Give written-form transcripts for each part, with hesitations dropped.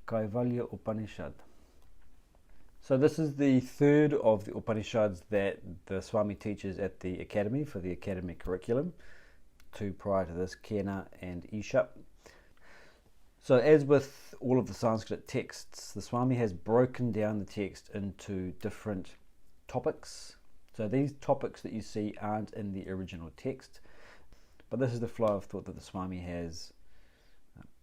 Kaivalya Upanishad. So this is the third of the Upanishads that the Swami teaches at the academy for the academic curriculum. Two prior to this, Kena and Isha. So as with all of the Sanskrit texts, the Swami has broken down the text into different topics. So these topics that you see aren't in the original text, but this is the flow of thought that the Swami has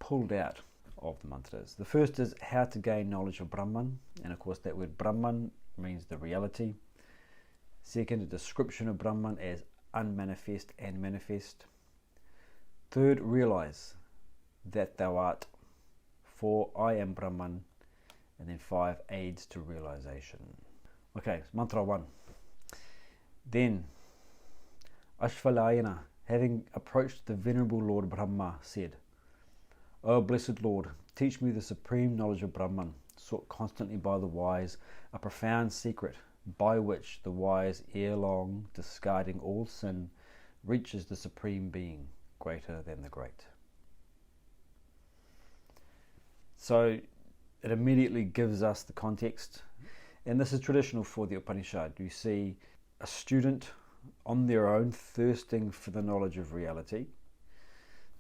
pulled out of the mantras. The first is how to gain knowledge of Brahman, and of course that word Brahman means the reality. Second, a description of Brahman as unmanifest and manifest. Third, realize that thou art. 4, I am Brahman. And then 5, aids to realization. Okay, mantra 1. Then Ashvalayana, having approached the venerable Lord Brahma, said, O blessed Lord, teach me the supreme knowledge of Brahman, sought constantly by the wise, a profound secret by which the wise, ere long, discarding all sin, reaches the supreme being, greater than the great. So it immediately gives us the context, and this is traditional for the Upanishad. You see a student on their own thirsting for the knowledge of reality,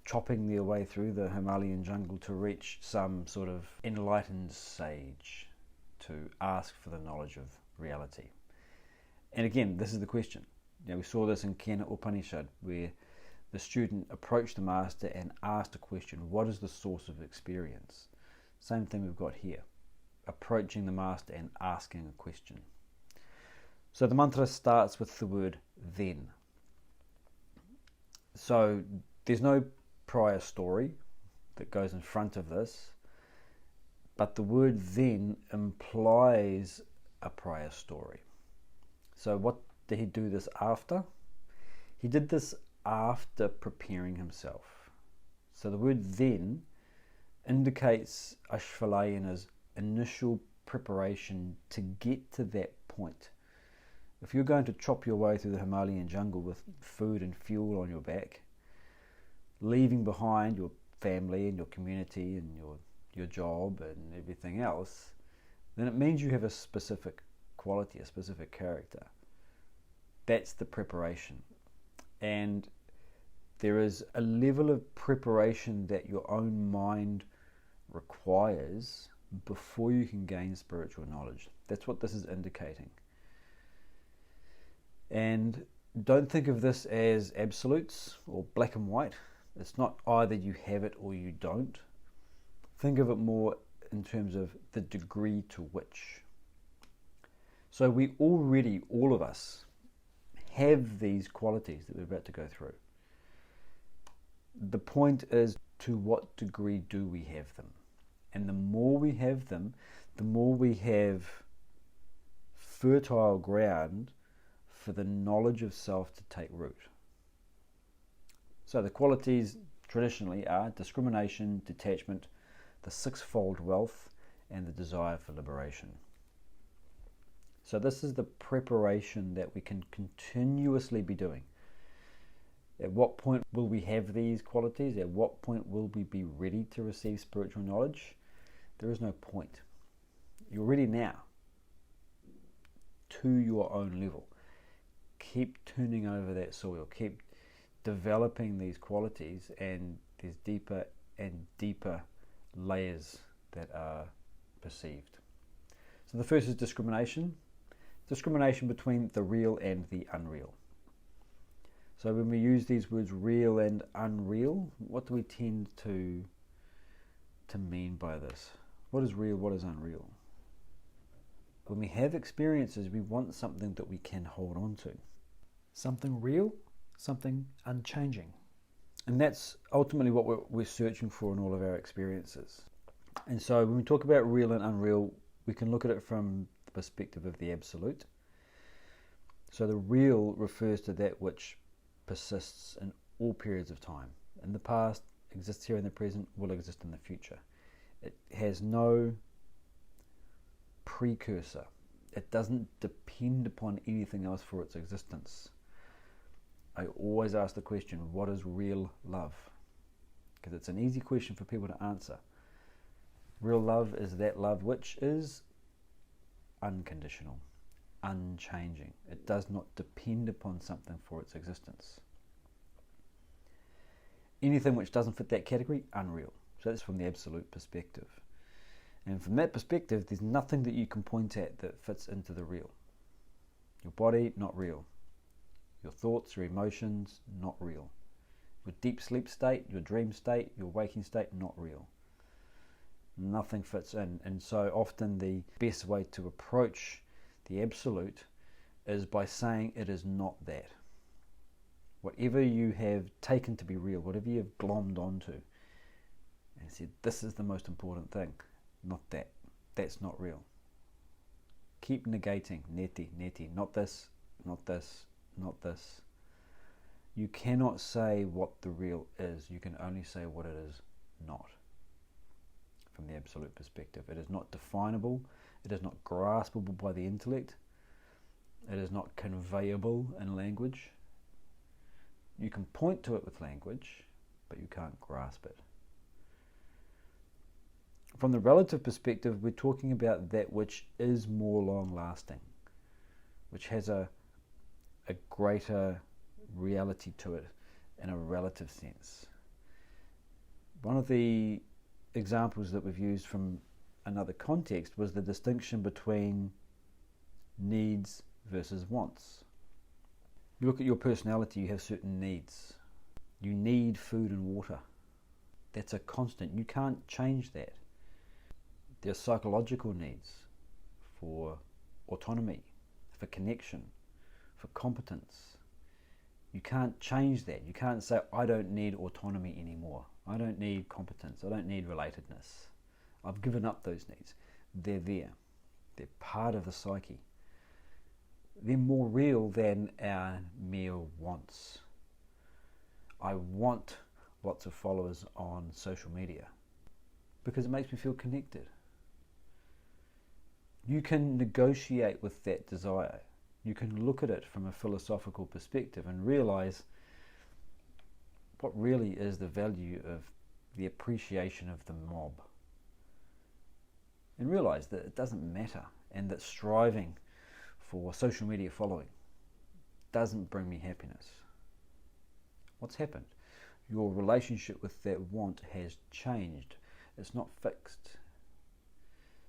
chopping their way through the Himalayan jungle to reach some sort of enlightened sage to ask for the knowledge of reality. And again, this is the question. We saw this in Kena Upanishad, where the student approached the master and asked a question: what is the source of experience? Same thing we've got here, approaching the master and asking a question. So the mantra starts with the word then. So there's no prior story that goes in front of this, but the word then implies a prior story. So what did he do this after? He did this after preparing himself. So the word then indicates Ashvalayana's initial preparation to get to that point. If you're going to chop your way through the Himalayan jungle with food and fuel on your back, leaving behind your family and your community and your job and everything else, then it means you have a specific quality, a specific character. That's the preparation. And there is a level of preparation that your own mind requires before you can gain spiritual knowledge. That's what this is indicating. And don't think of this as absolutes or black and white. It's not either you have it or you don't. Think of it more in terms of the degree to which. So we already, all of us, have these qualities that we're about to go through. The point is, to what degree do we have them? And the more we have them, the more we have fertile ground for the knowledge of self to take root. So the qualities traditionally are discrimination, detachment, the sixfold wealth, and the desire for liberation. So this is the preparation that we can continuously be doing. At what point will we have these qualities? At what point will we be ready to receive spiritual knowledge? There is no point. You're ready now, to your own level. Keep turning over that soil. Keep developing these qualities, and there's deeper and deeper layers that are perceived. So the first is discrimination. Discrimination between the real and the unreal. So when we use these words real and unreal, what do we tend to mean by this? What is real? What is unreal? When we have experiences, we want something that we can hold on to. Something real, something unchanging. And that's ultimately what we're searching for in all of our experiences. And so when we talk about real and unreal, we can look at it from the perspective of the absolute. So the real refers to that which persists in all periods of time. In the past, exists here in the present, will exist in the future. It has no precursor. It doesn't depend upon anything else for its existence. I always ask the question, what is real love? Because it's an easy question for people to answer. Real love is that love which is unconditional, unchanging. It does not depend upon something for its existence. Anything which doesn't fit that category, unreal. So that's from the absolute perspective. And from that perspective, there's nothing that you can point at that fits into the real. Your body, not real. Your thoughts, your emotions, not real. Your deep sleep state, your dream state, your waking state, not real. Nothing fits in. And so often the best way to approach the absolute is by saying it is not that. Whatever you have taken to be real, whatever you have glommed onto, and said, this is the most important thing, not that. That's not real. Keep negating, neti, not this, not this, not this. You cannot say what the real is. You can only say what it is not. From the absolute perspective, it is not definable. It is not graspable by the intellect. It is not conveyable in language. You can point to it with language, but you can't grasp it. From the relative perspective, we're talking about that which is more long-lasting, which has a greater reality to it in a relative sense. One of the examples that we've used from another context was the distinction between needs versus wants. You look at your personality, you have certain needs. You need food and water. That's a constant. You can't change that. There are psychological needs for autonomy, for connection, for competence. You can't change that. You can't say, I don't need autonomy anymore. I don't need competence. I don't need relatedness. I've given up those needs. They're there. They're part of the psyche. They're more real than our mere wants. I want lots of followers on social media because it makes me feel connected. You can negotiate with that desire. You can look at it from a philosophical perspective and realize what really is the value of the appreciation of the mob. And realize that it doesn't matter, and that striving for social media following doesn't bring me happiness. What's happened? Your relationship with that want has changed. It's not fixed.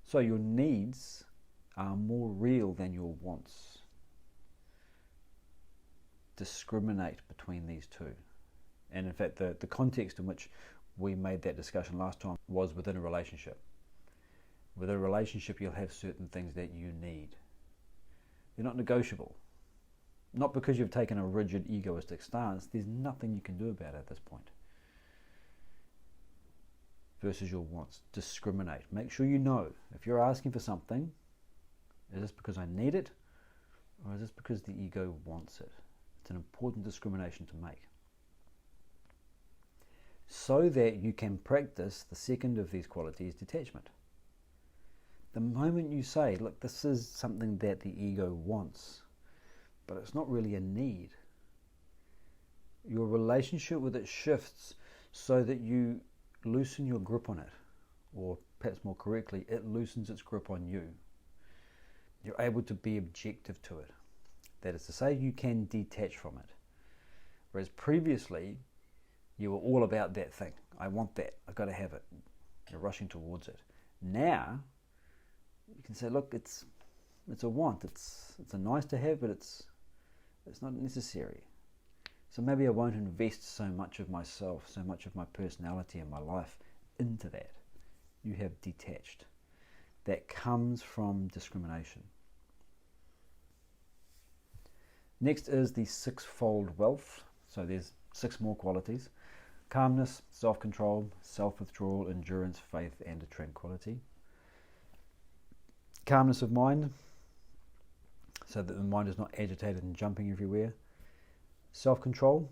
So your needs are more real than your wants. Discriminate between these two. And in fact, the context in which we made that discussion last time was within a relationship. With a relationship, you'll have certain things that you need. They're not negotiable. Not because you've taken a rigid egoistic stance. There's nothing you can do about it at this point. Versus your wants. Discriminate. Make sure you know. If you're asking for something, is this because I need it? Or is this because the ego wants it? It's an important discrimination to make. So that you can practice the second of these qualities, detachment. The moment you say, look, this is something that the ego wants, but it's not really a need, your relationship with it shifts so that you loosen your grip on it, or perhaps more correctly, it loosens its grip on you. You're able to be objective to it. That is to say, you can detach from it. Whereas previously, you were all about that thing. I want that. I've got to have it. You're rushing towards it. Now, you can say, look, it's a want. It's a nice to have, but it's not necessary. So maybe I won't invest so much of myself, so much of my personality and my life into that. You have detached. That comes from discrimination. Next is the sixfold wealth. So there's 6 more qualities. Calmness, self-control, self-withdrawal, endurance, faith, and tranquility. Calmness of mind, so that the mind is not agitated and jumping everywhere. Self-control,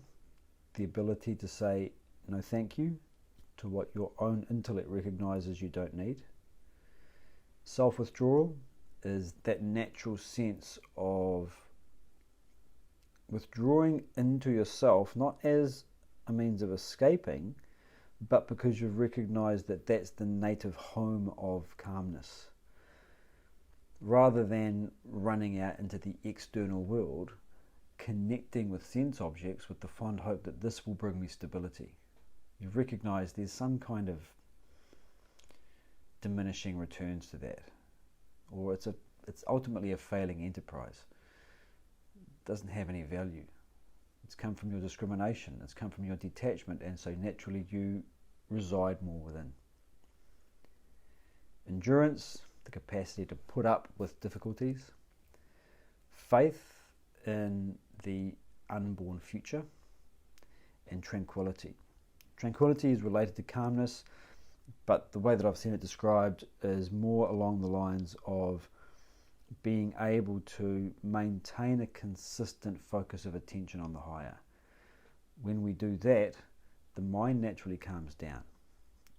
the ability to say no thank you to what your own intellect recognizes you don't need. Self-withdrawal is that natural sense of withdrawing into yourself, not as a means of escaping, but because you've recognized that that's the native home of calmness. Rather than running out into the external world, connecting with sense objects with the fond hope that this will bring me stability. You've recognized there's some kind of diminishing returns to that, or it's ultimately a failing enterprise. It doesn't have any value. It's come from your discrimination, it's come from your detachment, and so naturally you reside more within. Endurance, the capacity to put up with difficulties. Faith in the unborn future. And tranquility. Tranquility is related to calmness, but the way that I've seen it described is more along the lines of being able to maintain a consistent focus of attention on the higher. When we do that, the mind naturally calms down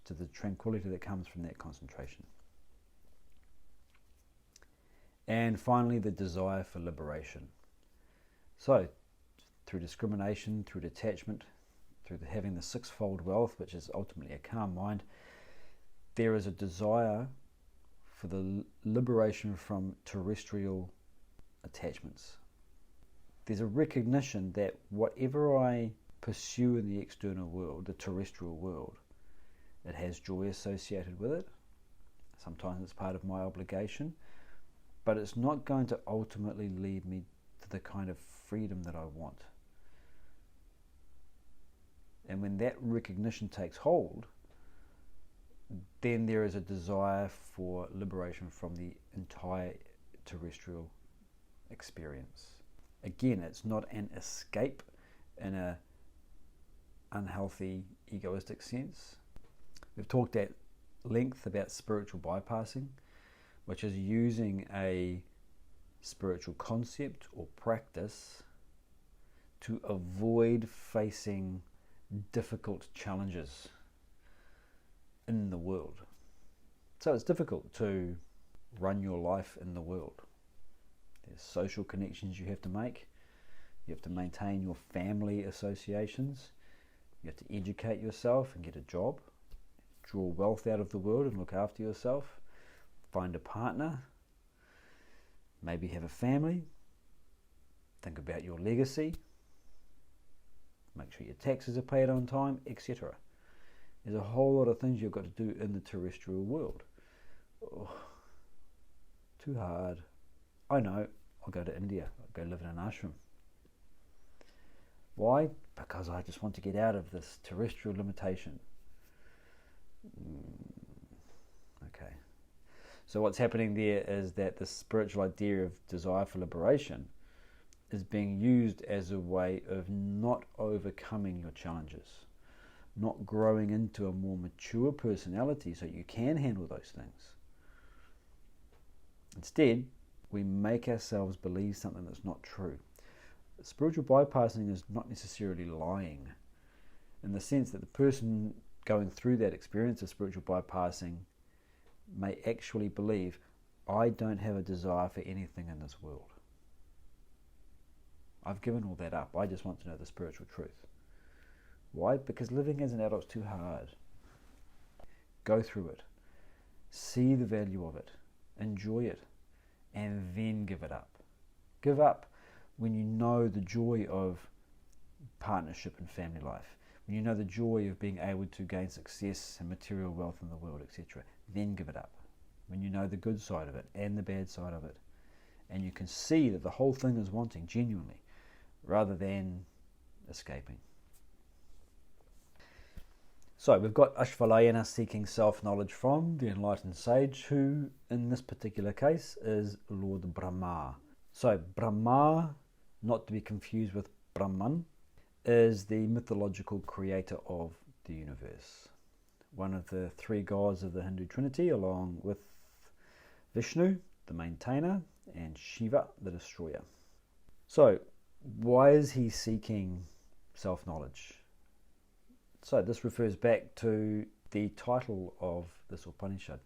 to the tranquility that comes from that concentration. And finally, the desire for liberation. So, through discrimination, through detachment, through having the sixfold wealth, which is ultimately a calm mind, there is a desire for the liberation from terrestrial attachments. There's a recognition that whatever I pursue in the external world, the terrestrial world, it has joy associated with it. Sometimes it's part of my obligation, but it's not going to ultimately lead me to the kind of freedom that I want. And when that recognition takes hold, then there is a desire for liberation from the entire terrestrial experience. Again, it's not an escape in an unhealthy, egoistic sense. We've talked at length about spiritual bypassing, which is using a spiritual concept or practice to avoid facing difficult challenges in the world. So it's difficult to run your life in the world. There's social connections you have to make. You have to maintain your family associations. You have to educate yourself and get a job. Draw wealth out of the world and look after yourself. Find a partner. Maybe have a family. Think about your legacy. Make sure your taxes are paid on time, etc. There's a whole lot of things you've got to do in the terrestrial world. Oh, too hard. I know. I'll go to India. I'll go live in an ashram. Why? Because I just want to get out of this terrestrial limitation. Okay. So what's happening there is that the spiritual idea of desire for liberation is being used as a way of not overcoming your challenges, not growing into a more mature personality so you can handle those things. Instead, we make ourselves believe something that's not true. Spiritual bypassing is not necessarily lying, in the sense that the person going through that experience of spiritual bypassing may actually believe, I don't have a desire for anything in this world. I've given all that up. I just want to know the spiritual truth. Why? Because living as an adult is too hard. Go through it. See the value of it. Enjoy it. And then give it up. Give up when you know the joy of partnership and family life. When you know the joy of being able to gain success and material wealth in the world, etc. Then give it up. When you know the good side of it and the bad side of it. And you can see that the whole thing is wanting genuinely, rather than escaping. So we've got Ashvalayana seeking self-knowledge from the enlightened sage, who in this particular case is Lord Brahma. So Brahma, not to be confused with Brahman, is the mythological creator of the universe. One of the three gods of the Hindu Trinity, along with Vishnu, the maintainer, and Shiva, the destroyer. So why is he seeking self-knowledge? So this refers back to the title of this Upanishad.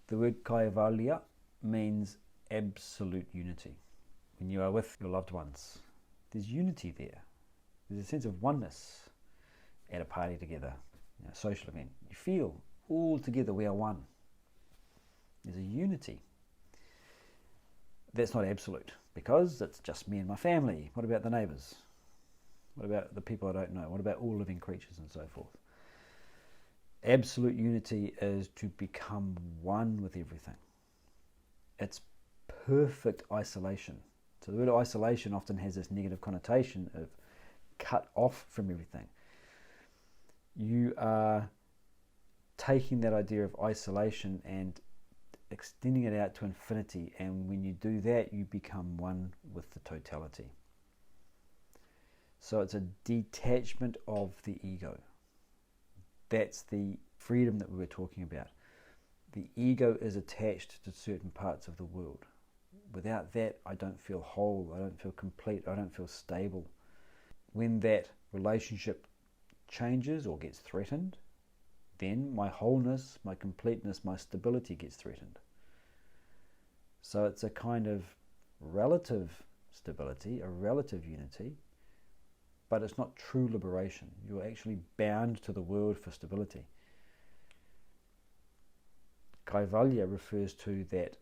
The word Kaivalya means absolute unity. When you are with your loved ones, there's unity there. There's a sense of oneness at a party together. social event, you feel all together we are one. There's a unity. That's not absolute, because it's just me and my family. What about the neighbours? What about the people I don't know? What about all living creatures and so forth? Absolute unity is to become one with everything. It's perfect isolation. So the word isolation often has this negative connotation of cut off from everything. You are taking that idea of isolation and extending it out to infinity, and when you do that, you become one with the totality. So it's a detachment of the ego. That's the freedom that we were talking about. The ego is attached to certain parts of the world. Without that, I don't feel whole, I don't feel complete, I don't feel stable. When that relationship changes or gets threatened, then my wholeness, my completeness, my stability gets threatened. So it's a kind of relative stability, a relative unity, but it's not true liberation. You're actually bound to the world for stability. Kaivalya refers to that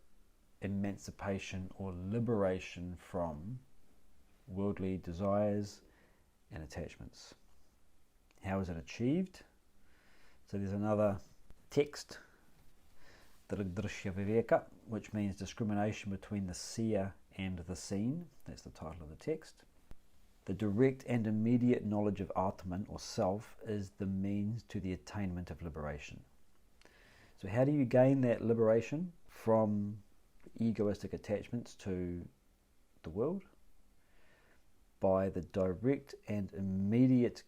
emancipation or liberation from worldly desires and attachments. How is it achieved? So there's another text, Viveka, which means discrimination between the seer and the seen. That's the title of the text. The direct and immediate knowledge of Atman or self is the means to the attainment of liberation. So how do you gain that liberation from egoistic attachments to the world? By the direct and immediate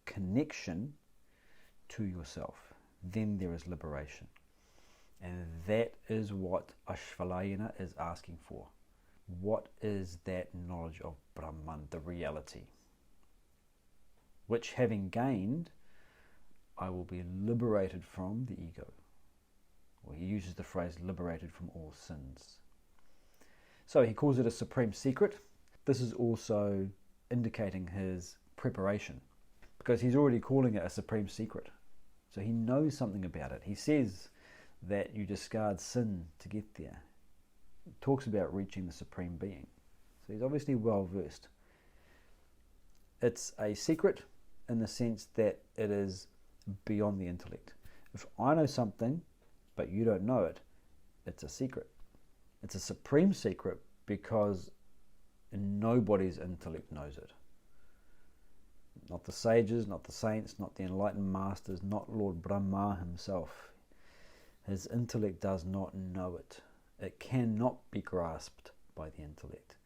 connection to yourself. Then there is liberation. And that is what Ashvalayana is asking for. What is that knowledge of Brahman, the reality? Which having gained, I will be liberated from the ego. Or he uses the phrase liberated from all sins. So he calls it a supreme secret. This is also indicating his preparation, because he's already calling it a supreme secret. So he knows something about it. He says that you discard sin to get there. He talks about reaching the supreme being. So he's obviously well versed. It's a secret in the sense that it is beyond the intellect. If I know something but you don't know it, it's a secret. It's a supreme secret because nobody's intellect knows it. Not the sages, not the saints, not the enlightened masters, not Lord Brahma himself. His intellect does not know it. It cannot be grasped by the intellect.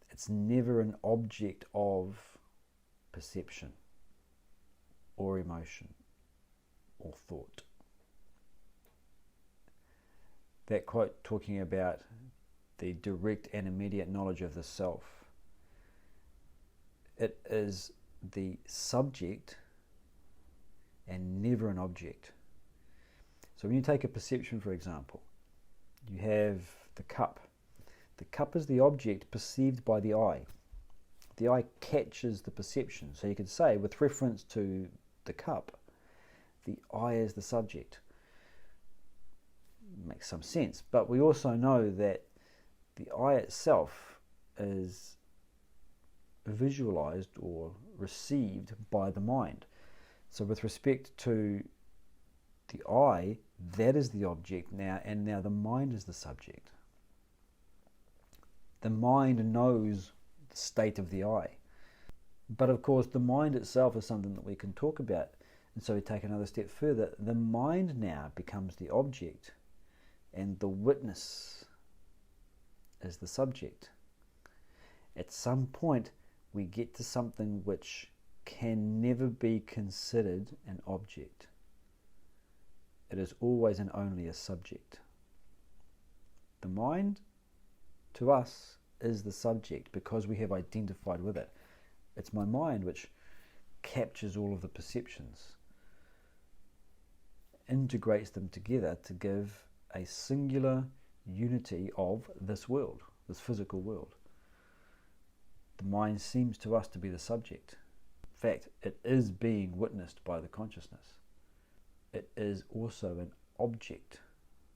It's never an object of perception or emotion or thought. That quote talking about the direct and immediate knowledge of the self, it is the subject and never an object. So when you take a perception, for example, you have the cup. The cup is the object perceived by the eye. The eye catches the perception. So you could say, with reference to the cup, the eye is the subject. Makes some sense. But we also know that the eye itself is visualized or received by the mind. So with respect to the eye, that is the object now, and now the mind is the subject. The mind knows the state of the eye. But of course, the mind itself is something that we can talk about. And so we take another step further. The mind now becomes the object, and the witness is the subject. At some point, we get to something which can never be considered an object. It is always and only a subject. The mind, to us, is the subject because we have identified with it. It's my mind which captures all of the perceptions, integrates them together to give a singular unity of this world, this physical world. The mind seems to us to be the subject. fact, it is being witnessed by the consciousness. It is also an object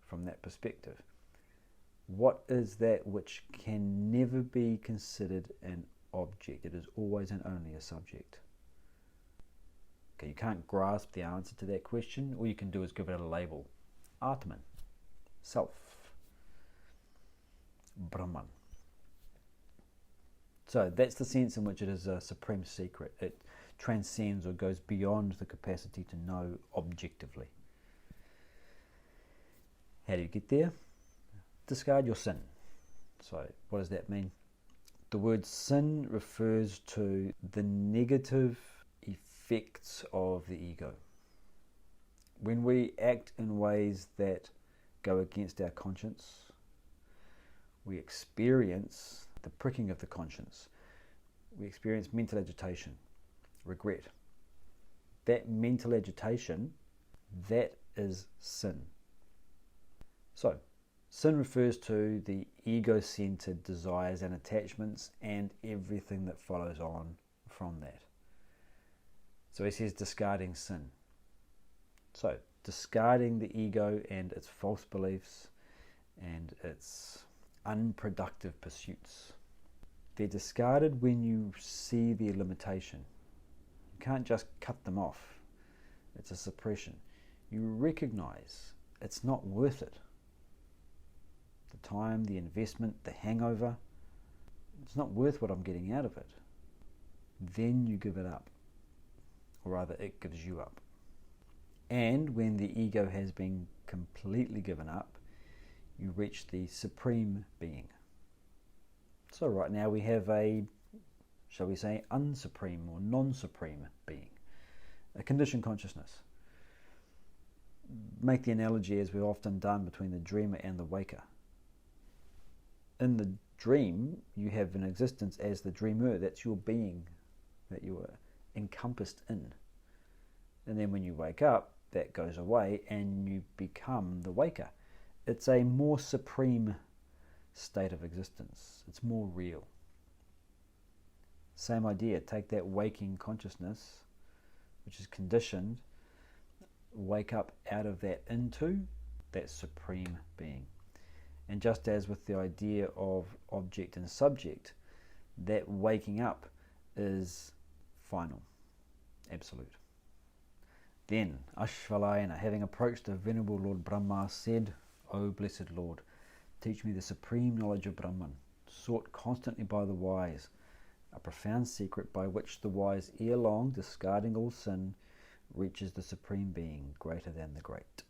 from that perspective. What is that which can never be considered an object? It is always and only a subject. Okay, you can't grasp the answer to that question. All you can do is give it a label. Atman, self, Brahman. So that's the sense in which it is a supreme secret. It transcends or goes beyond the capacity to know objectively. How do you get there? Discard your sin. So what does that mean? The word sin refers to the negative effects of the ego. When we act in ways that go against our conscience, we experience the pricking of the conscience. We experience mental agitation, regret. That mental agitation, that is sin. So, sin refers to the ego-centered desires and attachments and everything that follows on from that. So he says discarding sin. So, discarding the ego and its false beliefs and its unproductive pursuits. They're discarded when you see their limitation. You can't just cut them off. It's a suppression. You recognize it's not worth it. The time, the investment, the hangover, it's not worth what I'm getting out of it. Then you give it up. Or rather, it gives you up. And when the ego has been completely given up, you reach the supreme being. So right now we have a, shall we say, unsupreme or non-supreme being, a conditioned consciousness. Make the analogy, as we've often done, between the dreamer and the waker. In the dream, you have an existence as the dreamer. That's your being that you are encompassed in. And then when you wake up, that goes away and you become the waker. It's a more supreme state of existence. It's more real. Same idea. Take that waking consciousness, which is conditioned, wake up out of that into that supreme being. And just as with the idea of object and subject, that waking up is final, absolute. Then Ashvalayana, having approached the venerable Lord Brahma, said, O blessed Lord, teach me the supreme knowledge of Brahman, sought constantly by the wise, a profound secret by which the wise, ere long, discarding all sin, reaches the supreme being, greater than the great.